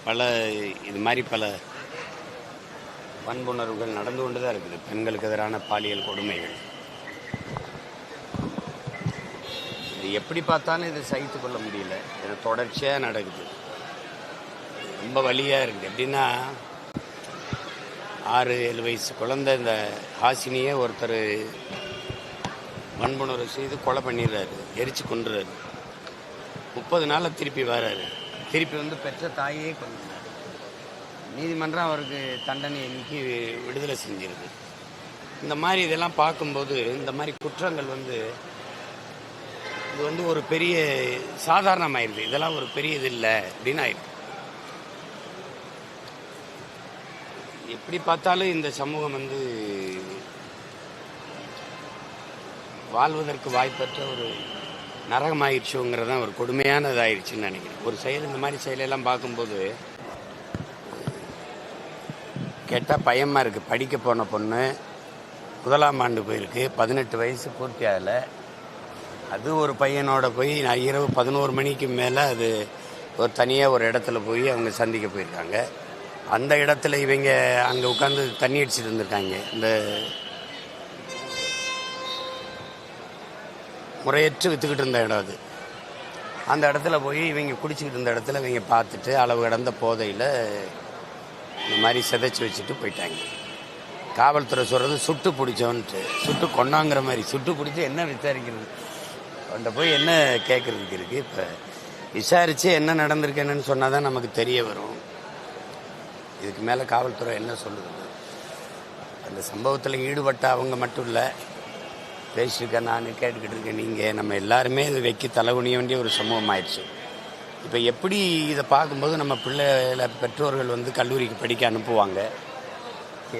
பல இது மாதிரி பல வன்புணர்வுகள் நடந்து கொண்டு தான் இருக்குது. பெண்களுக்கு எதிரான பாலியல் கொடுமைகள். இது எப்படி பார்த்தாலும் இது சகித்து கொள்ள முடியல. இது தொடர்ச்சியாக நடக்குது. ரொம்ப வலியாக இருக்குது. எப்படின்னா 6-7 வயசு குழந்தை இந்த ஹாசினியை ஒருத்தர் வன்புணர்வு செய்து கொலை பண்ணிடுறாரு, எரிச்சு கொண்டுறாரு. 30 நாளில் திருப்பி வர்றாரு. திருப்பி வந்து பெற்ற தாயே கொண்டார். நீதிமன்றம் அவருக்கு தண்டனை நீக்கி விடுதலை செஞ்சிருக்கு. இந்த மாதிரி இதெல்லாம் பார்க்கும்போது இந்த மாதிரி குற்றங்கள் வந்து இது வந்து ஒரு பெரிய சாதாரணமாயிருது. இதெல்லாம் ஒரு பெரிய இது இல்லை அப்படின்னு ஆயிருக்கு. எப்படி பார்த்தாலும் இந்த சமூகம் வந்து வாழ்வதற்கு வாய்ப்பற்ற ஒரு நரகமாயிடுச்சுங்கிறதான் ஒரு கொடுமையானதாயிடுச்சுன்னு நினைக்கிறேன். ஒரு செயல் இந்த மாதிரி செயலெல்லாம் பார்க்கும்போது கேட்டால் பயமாக இருக்குது. படிக்க போன பொண்ணு 1ஆம் ஆண்டு போயிருக்கு, 18 வயசு பூர்த்தி ஆகலை. அது ஒரு பையனோட போய் இரவு 11 மணிக்கு மேலே அது ஒரு தனியாக ஒரு இடத்துல போய் அவங்க சந்திக்க போயிருக்காங்க. அந்த இடத்துல இவங்க அங்கே உட்காந்து தண்ணி அடிச்சுட்டு இருந்திருக்காங்க. இந்த முறையற்று விற்றுக்கிட்டு இருந்த இடம் அது. அந்த இடத்துல போய் இவங்க குடிச்சிக்கிட்டு இருந்த இடத்துல இவங்க பார்த்துட்டு அளவு கடந்த போதையில் இந்த மாதிரி சிதைச்சி வச்சுட்டு போயிட்டாங்க. காவல்துறை சொல்கிறது சுட்டு பிடிச்சோன்ட்டு, சுட்டு கொண்டாங்கிற மாதிரி. சுட்டு பிடிச்சி என்ன விசாரிக்கிறது, அவன்கிட்ட போய் என்ன கேட்குறதுக்கு இருக்குது? இப்போ விசாரித்து என்ன நடந்திருக்கு என்னன்னு சொன்னால் தான் நமக்கு தெரிய வரும். இதுக்கு மேலே காவல்துறை என்ன சொல்லுது? அந்த சம்பவத்தில் ஈடுபட்ட அவங்க மட்டும் இல்லை, பேசியிருக்கேன், நான் கேட்டுக்கிட்டு இருக்கேன், நீங்கள், நம்ம எல்லாருமே இது வைக்க தலைகுனிய வேண்டிய ஒரு சமூகம் ஆயிடுச்சு. இப்போ எப்படி இதை பார்க்கும்போது நம்ம பிள்ளைகளை பெற்றோர்கள் வந்து கல்லூரிக்கு படிக்க அனுப்புவாங்க,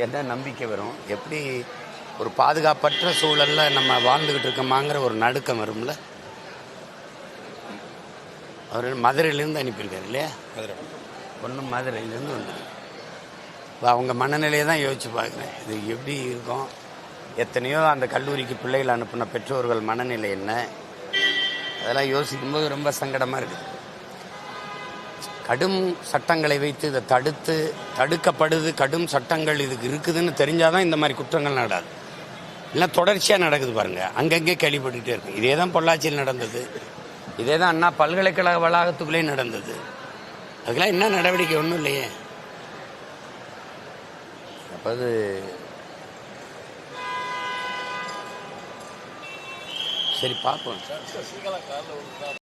என்ன நம்பிக்கை வரும்? எப்படி ஒரு பாதுகாப்பற்ற சூழலில் நம்ம வாழ்ந்துக்கிட்டு இருக்கோமாங்கிற ஒரு நடுக்கம் வரும்ல. அவர் மதுரையிலேருந்து அனுப்பியிருக்காரு இல்லையா? ஒன்றும் மதுரையிலேருந்து வந்து இப்போ அவங்க மனநிலையை தான் யோசித்து பார்க்குறேன். இது எப்படி இருக்கும்? எத்தனையோ அந்த கல்லூரிக்கு பிள்ளைகள் அனுப்பின பெற்றோர்கள் மனநிலை என்ன? அதெல்லாம் யோசிக்கும்போது ரொம்ப சங்கடமாக இருக்குது. கடும் சட்டங்களை வைத்து இதை தடுக்கப்படுது. கடும் சட்டங்கள் இதுக்கு இருக்குதுன்னு தெரிஞ்சாதான் இந்த மாதிரி குற்றங்கள் நடாது. இல்லை தொடர்ச்சியாக நடக்குது பாருங்கள், அங்கங்கே கேள்விப்பட்டுக்கிட்டே இருக்கு. இதே தான் பொள்ளாச்சியில் நடந்தது, இதே தான் அண்ணா பல்கலைக்கழக வளாகத்துக்குள்ளே நடந்தது. அதுக்கெல்லாம் என்ன நடவடிக்கை? ஒன்றும் இல்லையே. அப்போ அது சரி பார்ப்போம்.